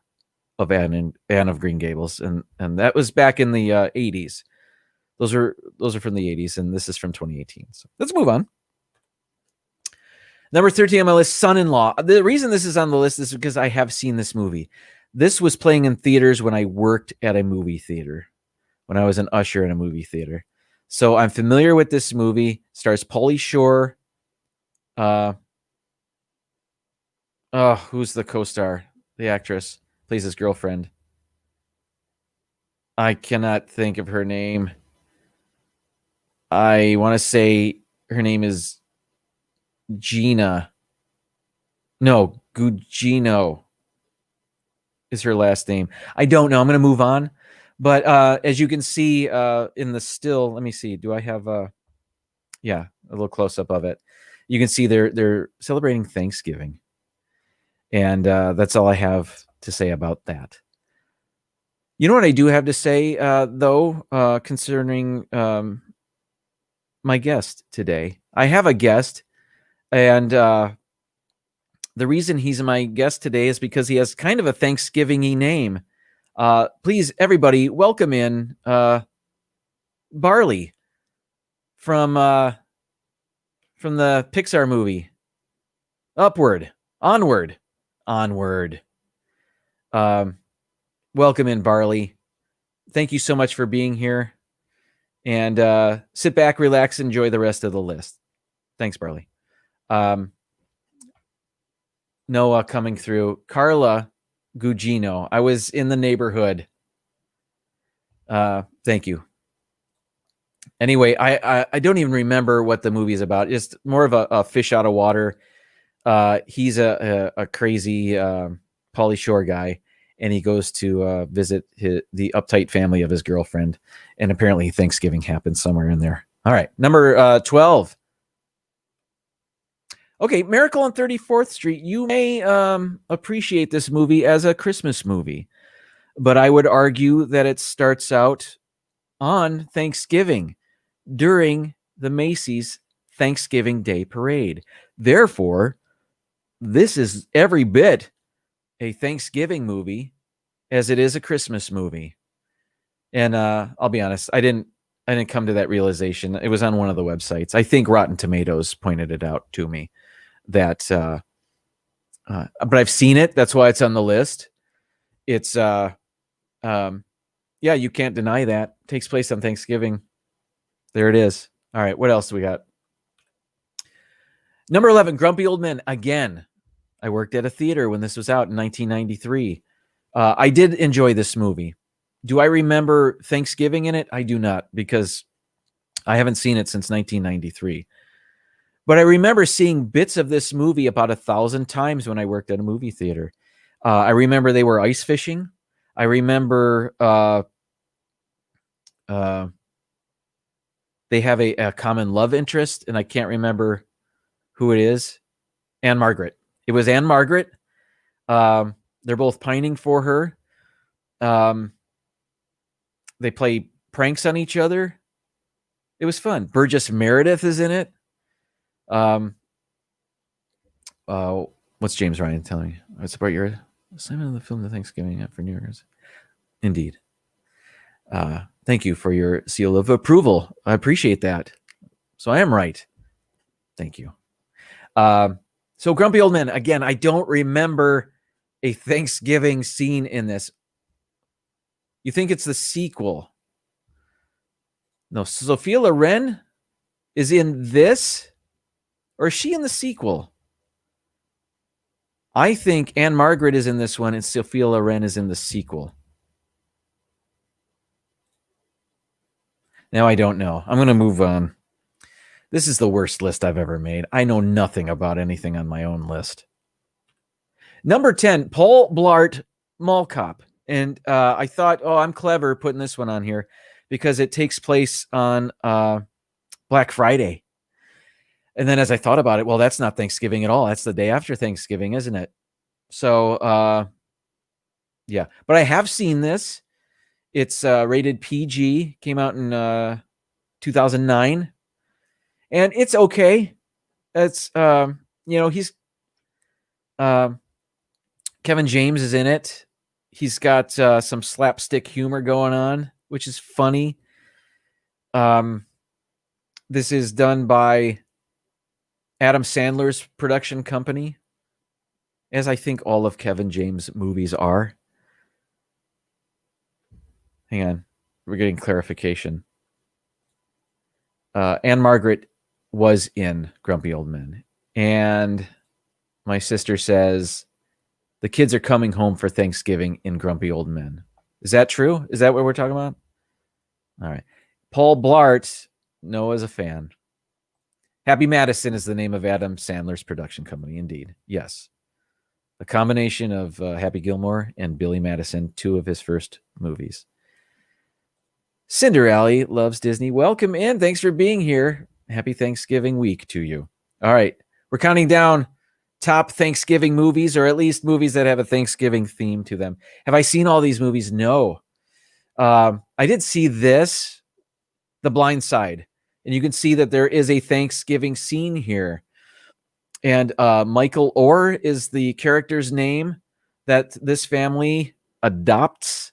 of Anne of Green Gables, and that was back in the 80s. Those are from the 80s, and this is from 2018. So let's move on. Number 13 on my list, Son-in-Law. The reason this is on the list is because I have seen this movie. This was playing in theaters when I worked at a movie theater, when I was an usher in a movie theater. So I'm familiar with this movie. Stars Pauly Shore. Who's the co-star? The actress plays his girlfriend. I cannot think of her name. I want to say her name is Gina. No, Gugino is her last name. I don't know. I'm going to move on. But as you can see in the still, let me see. Do I have a little close up of it? You can see they're celebrating Thanksgiving, and that's all I have to say about that. You know what I do have to say though concerning my guest today. I have a guest, and the reason he's my guest today is because he has kind of a Thanksgiving-y name. Please, everybody, welcome in Barley from the Pixar movie Onward. Welcome in, Barley. Thank you so much for being here. And sit back, relax, enjoy the rest of the list. Thanks, Barley. Noah coming through. Carla Gugino. I was in the neighborhood. Thank you. Anyway, I don't even remember what the movie is about. It's more of a fish out of water. He's a crazy Pauly Shore guy, and he goes to visit the uptight family of his girlfriend, and apparently Thanksgiving happens somewhere in there. All right, number 12. Okay, Miracle on 34th Street. You may appreciate this movie as a Christmas movie, but I would argue that it starts out on Thanksgiving during the Macy's Thanksgiving Day Parade. Therefore, this is every bit a Thanksgiving movie as it is a Christmas movie. And I'll be honest, I didn't come to that realization. It was on one of the websites. I think Rotten Tomatoes pointed it out to me that but I've seen it. That's why it's on the list. It's yeah, you can't deny that. It takes place on Thanksgiving. There it is. All right, what else do we got? Number 11, Grumpy Old Men. Again, I worked at a theater when this was out in 1993. I did enjoy this movie. Do I remember Thanksgiving in it? I do not, because I haven't seen it since 1993. But I remember seeing bits of this movie about 1,000 times when I worked at a movie theater. I remember they were ice fishing. I remember they have a common love interest, and I can't remember who it is. Anne Margaret. It was Anne Margaret. They're both pining for her. They play pranks on each other. It was fun. Burgess Meredith is in it. What's James Ryan telling me? It's about your assignment of the film to Thanksgiving after New Year's. Indeed. Thank you for your seal of approval. I appreciate that. So I am right. Thank you. So Grumpy Old Men, again, I don't remember a Thanksgiving scene in this. You think it's the sequel? No, Sophia Loren is in this? Or is she in the sequel? I think Anne Margaret is in this one and Sophia Loren is in the sequel. Now I don't know. I'm going to move on. This is the worst list I've ever made. I know nothing about anything on my own list. Number 10, Paul Blart, Mall Cop. And I thought, oh, I'm clever putting this one on here because it takes place on Black Friday. And then as I thought about it, well, that's not Thanksgiving at all. That's the day after Thanksgiving, isn't it? So, yeah. But I have seen this. It's rated PG. Came out in 2009. And it's okay. It's, he's... Kevin James is in it. He's got some slapstick humor going on, which is funny. This is done by Adam Sandler's production company, as I think all of Kevin James' movies are. Hang on. We're getting clarification. Anne Margaret was in Grumpy Old Men. And my sister says the kids are coming home for Thanksgiving in Grumpy Old Men. Is that true? Is that what we're talking about? All right. Paul Blart, Noah's a fan. Happy Madison is the name of Adam Sandler's production company, indeed. Yes. A combination of Happy Gilmore and Billy Madison, two of his first movies. Cinderella loves Disney. Welcome in. Thanks for being here. Happy Thanksgiving week to you. All right. We're counting down top Thanksgiving movies, or at least movies that have a Thanksgiving theme to them. Have I seen all these movies? No. I did see this, The Blind Side. And you can see that there is a Thanksgiving scene here. And Michael Orr is the character's name that this family adopts.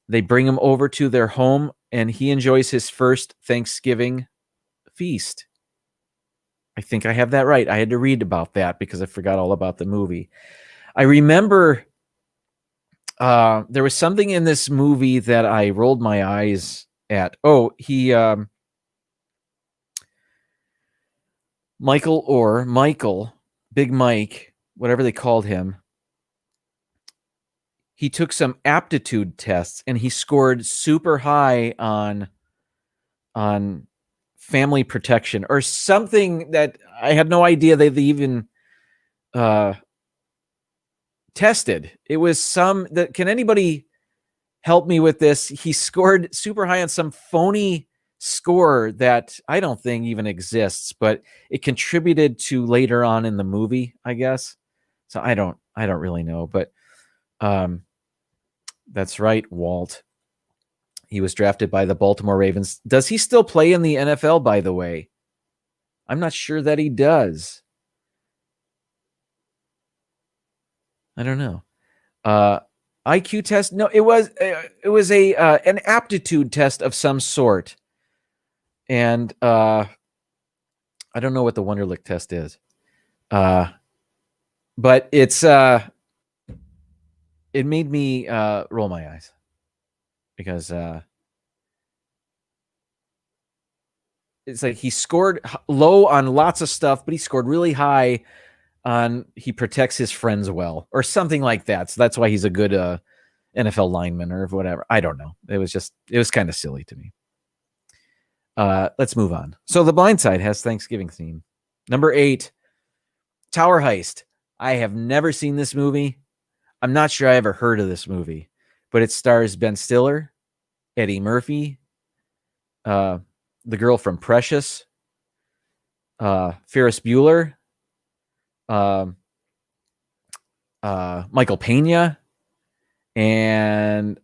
They bring him over to their home, and he enjoys his first Thanksgiving feast. I think I have that right. I had to read about that because I forgot all about the movie. I remember there was something in this movie that I rolled my eyes at. Oh, Michael Orr, Michael, Big Mike, whatever they called him. he took some aptitude tests and he scored super high on family protection or something that I had no idea they even tested. It was some that, can anybody help me with this? He scored super high on some phony score that I don't think even exists, but it contributed to later on in the movie, I guess. So I don't really know, but that's right, Walt. He was drafted by the Baltimore Ravens. Does he still play in the NFL, by the way? I'm not sure that he does. I don't know. IQ test? No, it was a an aptitude test of some sort. And I don't know what the Wonderlic test is. But it's it made me roll my eyes because it's like he scored low on lots of stuff, but he scored really high on he protects his friends well or something like that. So that's why he's a good NFL lineman or whatever. I don't know. It was kind of silly to me. Let's move on. So The Blind Side has Thanksgiving theme. Number 8, Tower Heist. I have never seen this movie. I'm not sure I ever heard of this movie, but it stars Ben Stiller, Eddie Murphy, the girl from Precious, Ferris Bueller, Michael Pena, and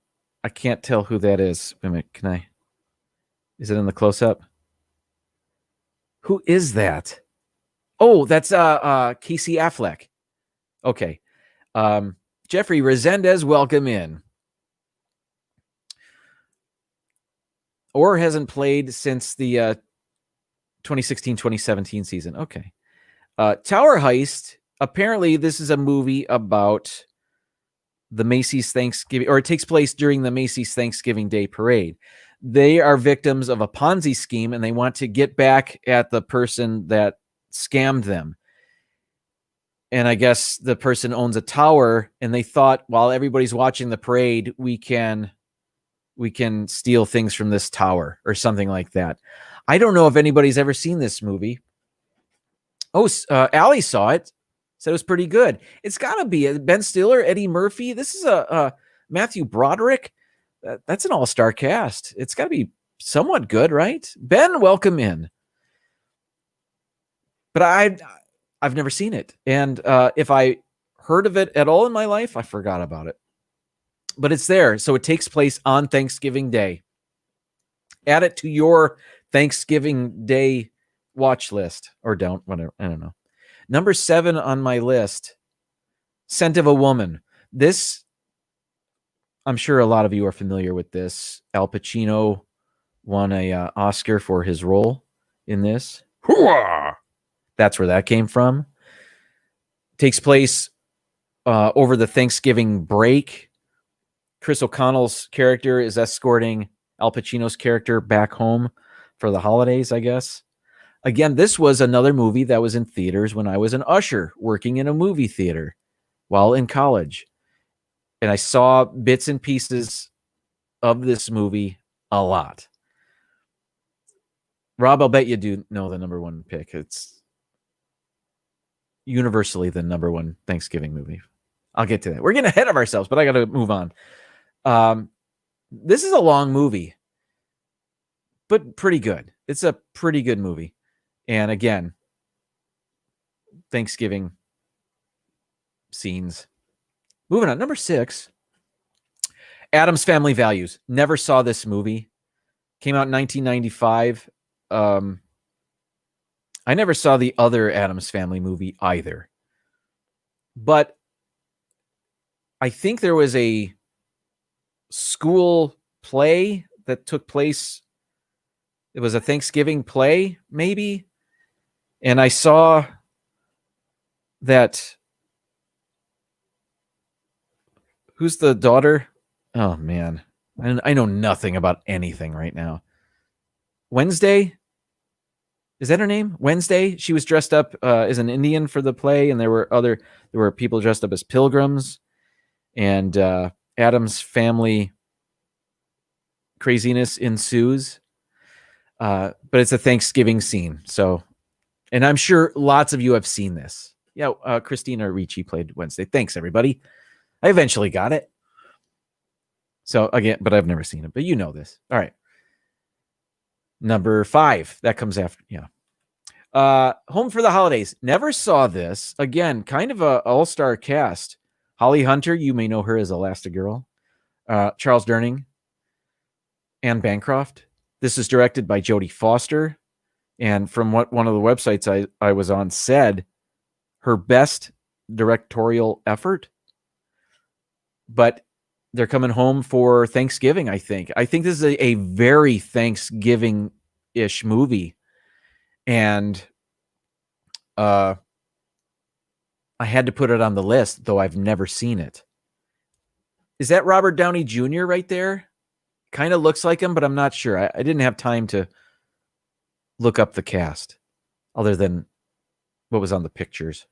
I can't tell who that is. Wait a minute, can I? Is it in the close-up? Who is that? Oh, that's Casey Affleck. Okay. Jeffrey Resendez, welcome in. Or hasn't played since the 2016-2017 season. Okay. Tower Heist. Apparently, this is a movie about the Macy's Thanksgiving, or it takes place during the Macy's Thanksgiving Day Parade. They are victims of a Ponzi scheme, and they want to get back at the person that scammed them. And I guess the person owns a tower, and they thought while everybody's watching the parade, we can steal things from this tower or something like that. I don't know if anybody's ever seen this movie. Oh, Allie saw it. Said it was pretty good. It's got to be Ben Stiller, Eddie Murphy. This is a Matthew Broderick. That's an all-star cast. It's got to be somewhat good, right? Ben, welcome in. But I've never seen it. And if I heard of it at all in my life, I forgot about it. But it's there. So it takes place on Thanksgiving Day. Add it to your Thanksgiving Day watch list. Or don't, whatever. I don't know. Number 7 on my list, Scent of a Woman. This, I'm sure a lot of you are familiar with this. Al Pacino won a Oscar for his role in this. Hooah! That's where that came from. Takes place over the Thanksgiving break. Chris O'Connell's character is escorting Al Pacino's character back home for the holidays, I guess. Again, this was another movie that was in theaters when I was an usher working in a movie theater while in college. And I saw bits and pieces of this movie a lot. Rob, I'll bet you do know the number 1 pick. It's universally the number 1 Thanksgiving movie. I'll get to that. We're getting ahead of ourselves, but I got to move on. This is a long movie, but pretty good. It's a pretty good movie. And again, Thanksgiving scenes. Moving on. Number 6, Addams Family Values. Never saw this movie. Came out in 1995. I never saw the other Addams Family movie either. But I think there was a school play that took place. It was a Thanksgiving play, maybe. And I saw that. Who's the daughter? Oh, man. I know nothing about anything right now. Wednesday? Is that her name? Wednesday? She was dressed up as an Indian for the play, and there were people dressed up as pilgrims. And Adam's family craziness ensues. But it's a Thanksgiving scene. So, and I'm sure lots of you have seen this. Yeah, Christina Ricci played Wednesday. Thanks, everybody. I eventually got it. So again, but I've never seen it. But you know this. All right. Number 5. That comes after. Yeah. Home for the Holidays. Never saw this. Again, kind of a all-star cast. Holly Hunter, you may know her as Elastigirl. Charles Durning. Anne Bancroft. This is directed by Jodie Foster. And from what one of the websites I was on said, her best directorial effort. But they're coming home for Thanksgiving, I think. I think this is a very Thanksgiving-ish movie. And I had to put it on the list, though I've never seen it. Is that Robert Downey Jr. right there? Kind of looks like him, but I'm not sure. I didn't have time to look up the cast other than what was on the pictures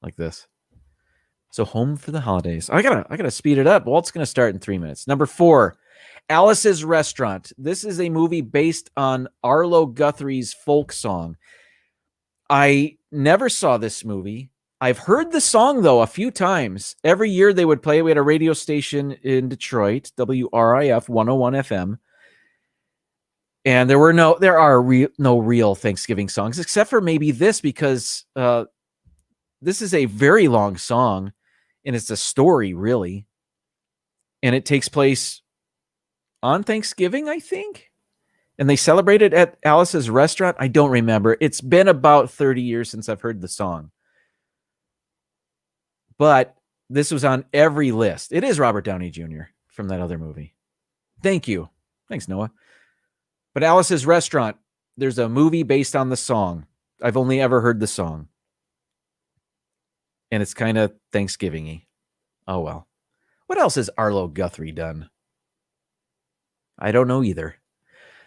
like this. So Home for the Holidays. I gotta speed it up. Walt's gonna start in 3 minutes. Number 4, Alice's Restaurant. This is a movie based on Arlo Guthrie's folk song. I never saw this movie. I've heard the song, though, a few times. Every year they would play. We had a radio station in Detroit, WRIF 101 FM. And there are no real Thanksgiving songs, except for maybe this, because this is a very long song, and it's a story, really. And it takes place on Thanksgiving, I think. And they celebrate it at Alice's Restaurant. I don't remember. It's been about 30 years since I've heard the song. But this was on every list. It is Robert Downey Jr. from that other movie. Thank you. Thanks, Noah. But Alice's Restaurant, there's a movie based on the song. I've only ever heard the song. And it's kind of Thanksgiving-y. Oh, well. What else has Arlo Guthrie done? I don't know either.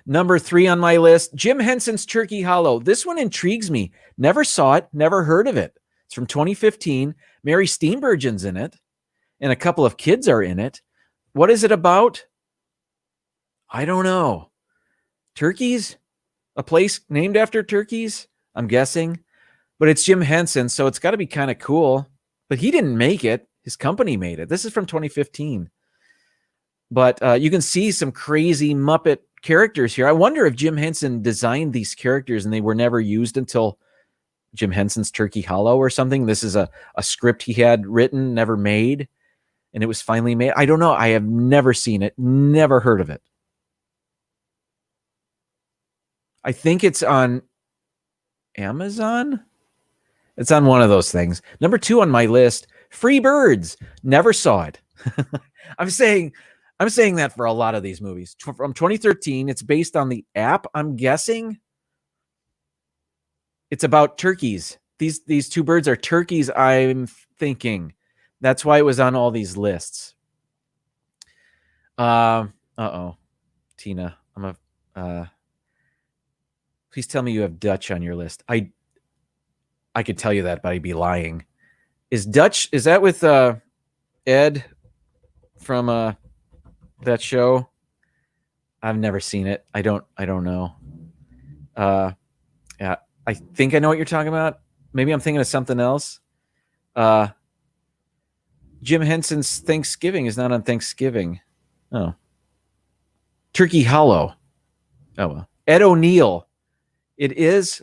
Number 3 on my list, Jim Henson's Turkey Hollow. This one intrigues me. Never saw it, never heard of it. It's from 2015. Mary Steenburgen's in it, and a couple of kids are in it. What is it about? I don't know. Turkeys? A place named after turkeys? I'm guessing. But it's Jim Henson, so it's got to be kind of cool. But he didn't make it. His company made it. This is from 2015. But you can see some crazy Muppet characters here. I wonder if Jim Henson designed these characters and they were never used until Jim Henson's Turkey Hollow or something. This is a script he had written, never made, and it was finally made. I don't know. I have never seen it, never heard of it. I think it's on Amazon. It's on one of those things. Number 2 on my list, Free Birds. Never saw it. I'm saying that for a lot of these movies. From 2013, it's based on the app, I'm guessing. It's about turkeys. These 2 birds are turkeys, I'm thinking. That's why it was on all these lists. Tina, please tell me you have Dutch on your list. I could tell you that, but I'd be lying. Is that with Ed from that show? I've never seen it. I don't know. Yeah, I think I know what you're talking about. Maybe I'm thinking of something else. Jim Henson's Thanksgiving is not on Thanksgiving. Oh. Turkey Hollow. Oh, well. Ed O'Neill. It is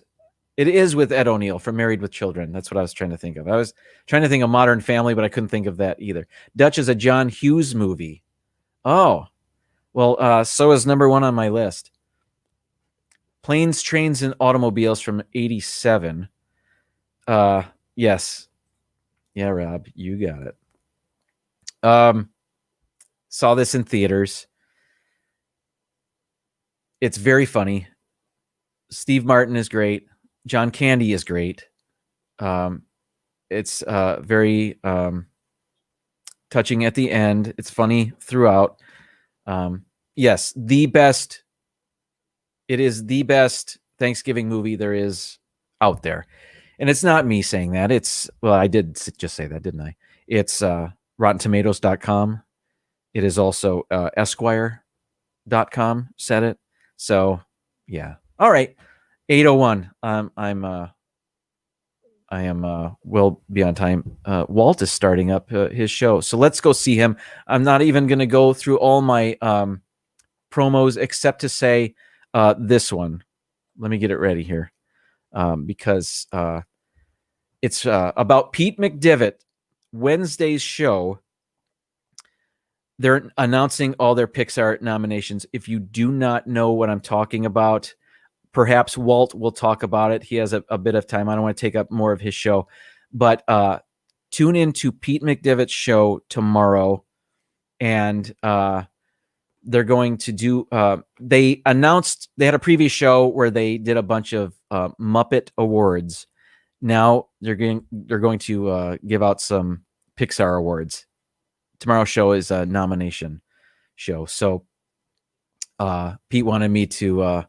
with Ed O'Neill from Married with Children. That's what I was trying to think of. I was trying to think of Modern Family, but I couldn't think of that either. Dutch is a John Hughes movie. Oh. Well, so is number 1 on my list. Planes, Trains, and Automobiles from 87. Yes. Yeah, Rob, you got it. Saw this in theaters. It's very funny. Steve Martin is great. John Candy is great. It's very touching at the end. It's funny throughout. Yes, the best. It is the best Thanksgiving movie there is out there. And it's not me saying that. I did just say that, didn't I? It's RottenTomatoes.com. It is also Esquire.com said it. So yeah. All right. 8:01. I am will be on time. Walt is starting up his show. So let's go see him. I'm not even going to go through all my promos except to say this one. Let me get it ready here. Because it's about Pete McDivitt. Wednesday's show. They're announcing all their Pixar nominations. If you do not know what I'm talking about, perhaps Walt will talk about it. He has a bit of time. I don't want to take up more of his show, but tune in to Pete McDivitt's show tomorrow. And they're going to do, they announced, they had a previous show where they did a bunch of Muppet awards. Now they're going to give out some Pixar awards. Tomorrow's show is a nomination show. So Pete wanted me to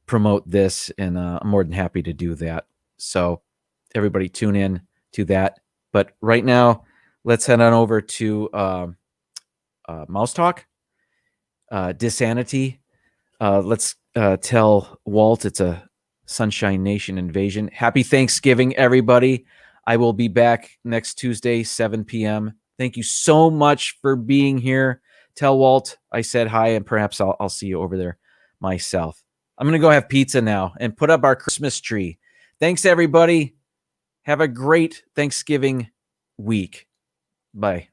promote this, and I'm more than happy to do that. So everybody tune in to that. But right now, let's head on over to Mouse Talk, Disanity. Let's tell Walt it's a Sunshine Nation invasion. Happy Thanksgiving, everybody. I will be back next Tuesday, 7 p.m. Thank you so much for being here. Tell Walt I said hi, and perhaps I'll see you over there myself. I'm going to go have pizza now and put up our Christmas tree. Thanks, everybody. Have a great Thanksgiving week. Bye.